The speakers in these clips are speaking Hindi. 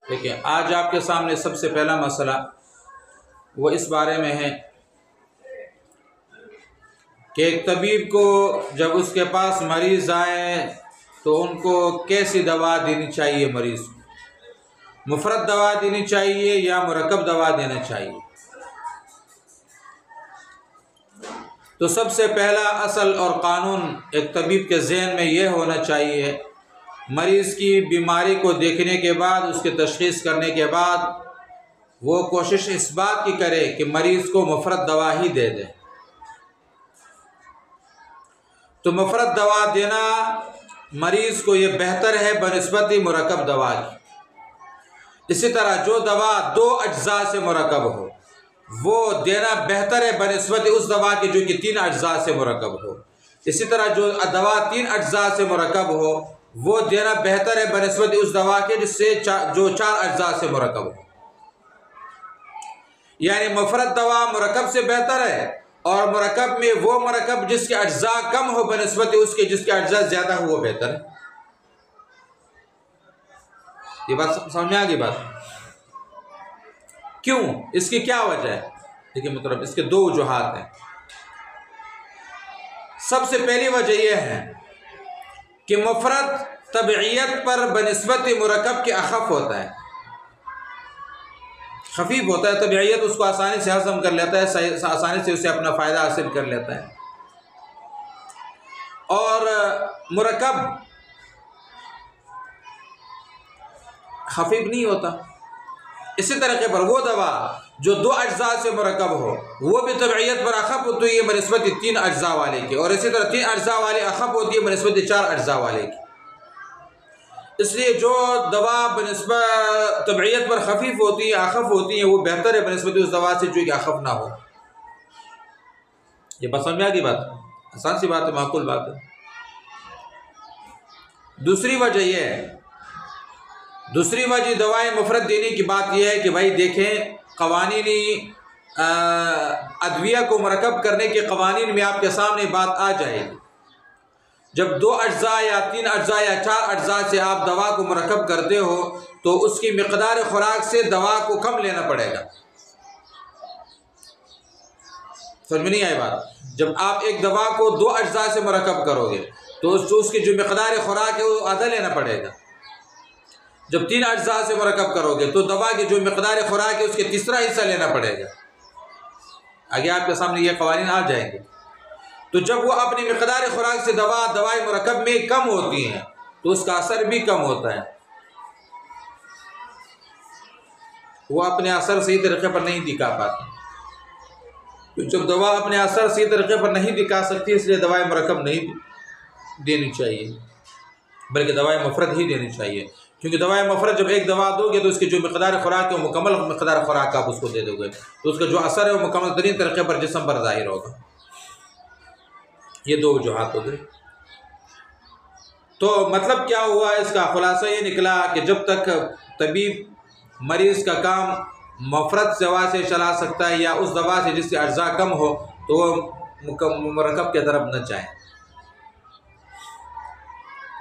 देखिए, आज आपके सामने सबसे पहला मसला वो इस बारे में है कि एक तबीब को जब उसके पास मरीज़ आए तो उनको कैसी दवा देनी चाहिए, मरीज़ को मुफरद दवा देनी चाहिए या मुरक्कब दवा देना चाहिए। तो सबसे पहला असल और कानून एक तबीब के ज़हन में यह होना चाहिए, मरीज़ की बीमारी को देखने के बाद, उसकी तशख़ीस करने के बाद वो कोशिश इस बात की करे कि मरीज़ को मुफरद दवा ही दे दे। तो मुफरद दवा देना मरीज़ को ये बेहतर है बनिस्बत मुरक्कब दवा की। इसी तरह जो दवा दो अज्जा से मुरक्कब हो वो देना बेहतर है बनिस्बत उस दवा की जो कि तीन अज्जा से मुरक्कब हो। इसी तरह जो दवा तीन अज्जा से मुरक्कब हो वो देना बेहतर है बनिस्बत उस दवा के जिससे जो चार अज्जा से मुरक्कब हो। यानी मुफरद दवा मुरक्कब से बेहतर है और मुरक्कब में वो मुरक्कब जिसके अज्जा कम हो बनिस्बत उसके जिसके अज्जा ज़्यादा हो वो बेहतर है। ये बात समझ में आ गई बात? क्यों, इसकी क्या वजह है? देखिए मतलब इसके दो वजूहात हैं। सबसे पहली वजह यह है कि मुफरद तबईयत पर बनिस्बत मुरक्कब के अखफ होता है, खफीफ होता है। तबईयत उसको आसानी से हज़म कर लेता है, आसानी से उसे अपना फ़ायदा हासिल कर लेता है। और मुरक्कब खफीफ नहीं होता। इसी तरीके पर वो दवा जो दो अज्जा से मुरक्कब हो वो भी तबईयत पर अखफ होती है बनिस्बत तीन अज्जा वाले की, और इसी तरह तीन अज्जा वाले अखफ होती है बनिस्बत चार अज्जा वाले की। इसलिए जो दवा बनिस्बत तबईयत पर खफीफ होती है, अखफ होती है, वो बेहतर है बनिस्बत उस दवा से जो कि अखफ ना हो। ये बात समझ में आ गई बात? आसान सी बात है, माकूल बात है। दूसरी वजह दवाएं मुफरद देने की बात यह है कि भाई देखें, क़वानीनी अदविया को मुरक्कब करने के क़वानीन में आपके सामने बात आ जाएगी। जब दो अज्जा या तीन अज्जा या चार अज्जा से आप दवा को मुरक्कब करते हो तो उसकी मिक़दार खुराक से दवा को कम लेना पड़ेगा। समझ में नहीं आई बात? जब आप एक दवा को दो अज्जा से मुरक्कब करोगे तो उसकी जो मिक़दार खुराक है वो आधा लेना पड़ेगा। जब तीन अज्जा से मुरक्कब करोगे तो दवा की जो मिक़दार खुराक है उसके तीसरा हिस्सा लेना पड़ेगा। आगे आपके सामने ये क़वानीन आ जाएंगे। तो जब वो अपनी मिक़दार खुराक से दवाई मुरक्कब में कम होती हैं तो उसका असर भी कम होता है, वो अपने असर सही तरीके पर नहीं दिखा पाती। तो जब दवा अपने असर सही तरीके पर नहीं दिखा सकती इसलिए दवाई मुरक्कब नहीं देनी चाहिए, बल्कि दवाई मुफरद ही देनी चाहिए। क्योंकि दवाई मुफरद जब एक दवा दोगे तो उसकी जो मिक़दार खुराक है वो मुकम्मल मिक़दार खुराक आप उसको दे दोगे तो उसका जो असर है वो मुकम्मल तरीन तरीके पर जिस्म पर ज़ाहिर होगा। ये दो वजूहात हो गए। तो मतलब क्या हुआ, इसका खुलासा ये निकला कि जब तक तबीब मरीज़ का काम मुफरद दवा से चला सकता है या उस दवा से जिससे अज्जा कम हो तो वो मुरक्कब की तरफ न जाए।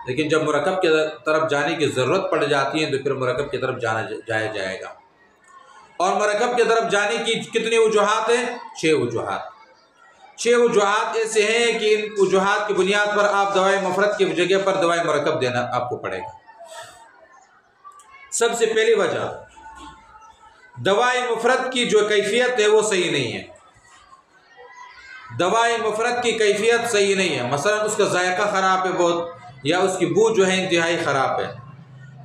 लेकिन जब मुरक्कब की तरफ जाने की ज़रूरत पड़ जाती है तो फिर मुरक्कब की तरफ जाया जाएगा। और मुरक्कब की तरफ जाने की कितनी वजूहात हैं? 6 वजूहात। 6 वजूहात ऐसे हैं कि इन वजूहात की बुनियाद पर आप दवाई मुफरद की जगह पर दवाई मुरक्कब देना आपको पड़ेगा। सबसे पहली वजह, दवाई मुफरद की जो कैफियत है वो सही नहीं है। दवाई मुफरद की कैफियत सही नहीं है, मसलन उसका जायका ख़राब है बहुत, या उसकी बू जो है इंतहाई ख़राब है,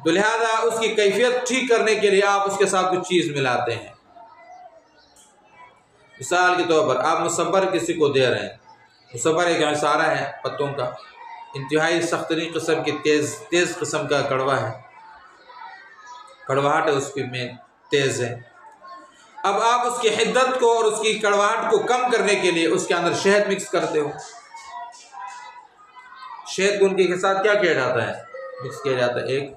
तो लिहाजा उसकी कैफियत ठीक करने के लिए आप उसके साथ कुछ चीज़ मिलाते हैं। मिसाल के तौर पर आप मुसब्बर किसी को दे रहे हैं, मुसब्बर एक असारा है पत्तों का, इंतहाई सख्तरीन किस्म की तेज़ किस्म का कड़वा है, कड़वाहट है उसकी में तेज़ है। अब आप उसकी हिद्दत को और उसकी कड़वाहट को कम करने के लिए उसके अंदर शहद मिक्स करते हो। शहद को उनके साथ क्या किया जाता है? मिक्स किया जाता है एक।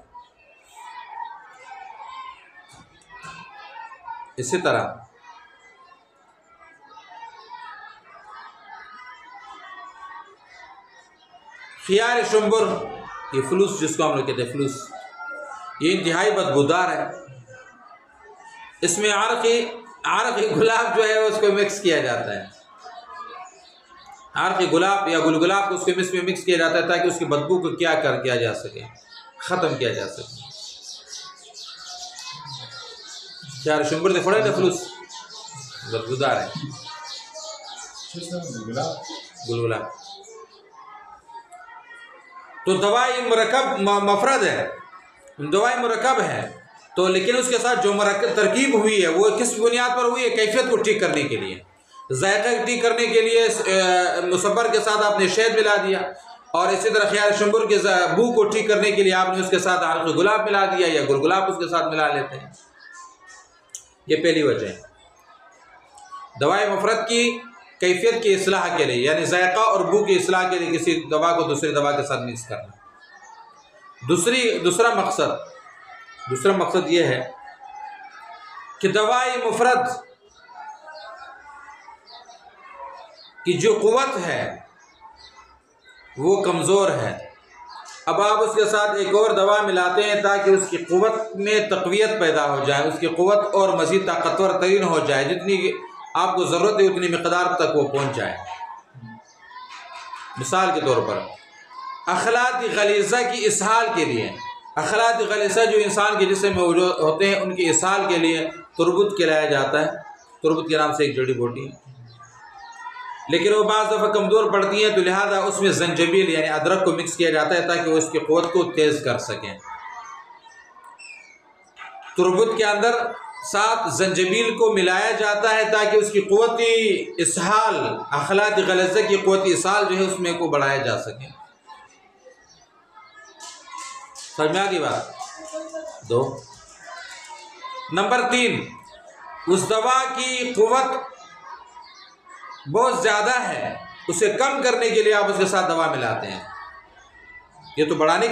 इसी तरह खियार शुम्बर, ये फ्लूस जिसको हम लोग कहते हैं फ्लूस, ये इंतहाई बदबूदार है। इसमें आरक़ी गुलाब जो है उसको मिक्स किया जाता है, आरक़ी गुलाब या गुलगुलाब को उसके मिक्स किया जाता है ताकि उसकी बदबू को क्या किया जा सके, ख़त्म किया जा सके। क्या शुंबर दे खोड़ा फलूस बदबूदार है गुलगुलाब। तो दवाई मरकब मफरद है, दवाई मरकब है, तो लेकिन उसके साथ जो तरकीब हुई है वो किस बुनियाद पर हुई है? कैफियत को ठीक करने के लिए, जायका ठीक करने के लिए मुसब्बर के साथ आपने शहद मिला दिया, और इसी तरह ख्यार शुंबर के बू को ठीक करने के लिए आपने उसके साथ आरक़ी गुलाब मिला दिया या गुलगुलाब उसके साथ मिला लेते हैं। ये पहली वजह है दवाई मफरद की कैफियत की इस्लाह के लिए, यानी जायका और बू की इस्लाह के लिए किसी दवा को दूसरी दवा के साथ मिक्स करना। दूसरा मकसद ये है कि दवाई मुफरद की जो क़ुव्वत है वो कमज़ोर है। अब आप उसके साथ एक और दवा मिलाते हैं ताकि उसकी क़ुव्वत में तक़वियत पैदा हो जाए, उसकी क़ुव्वत और मज़ीद ताकतवर तरीन हो जाए, जितनी आपको ज़रूरत है उतनी मिक़दार तक वो पहुँच जाए। मिसाल के तौर पर अखलात गलीज़ा की इसहाल के लिए, अखलात गलीज़ा जो इंसान के जिस्म में होते हैं उनकी इसहाल के लिए तुरबुत खिलाया जाता है। तुरबुत के नाम से एक जड़ी बूटी है, लेकिन वो बाज़ दफ़ा कमज़ोर पड़ती हैं, तो लिहाजा उसमें ज़ंजबील यानी अदरक को मिक्स किया जाता है ताकि वो उसकी क़ुव्वत को तेज़ कर सकें। तुरबुत के अंदर साथ ज़ंजबील को मिलाया जाता है ताकि उसकी क़ुव्वती इसहाल, अखलात गलीज़ा की क़ुव्वती इसहाल जो है उसमें को बढ़ाया जा सके। समझ में आ गई बात? 2 नंबर 3, उस दवा की क़ुव्वत बहुत ज़्यादा है, उसे कम करने के लिए आप उसके साथ दवा मिलाते हैं। ये तो बढ़ाने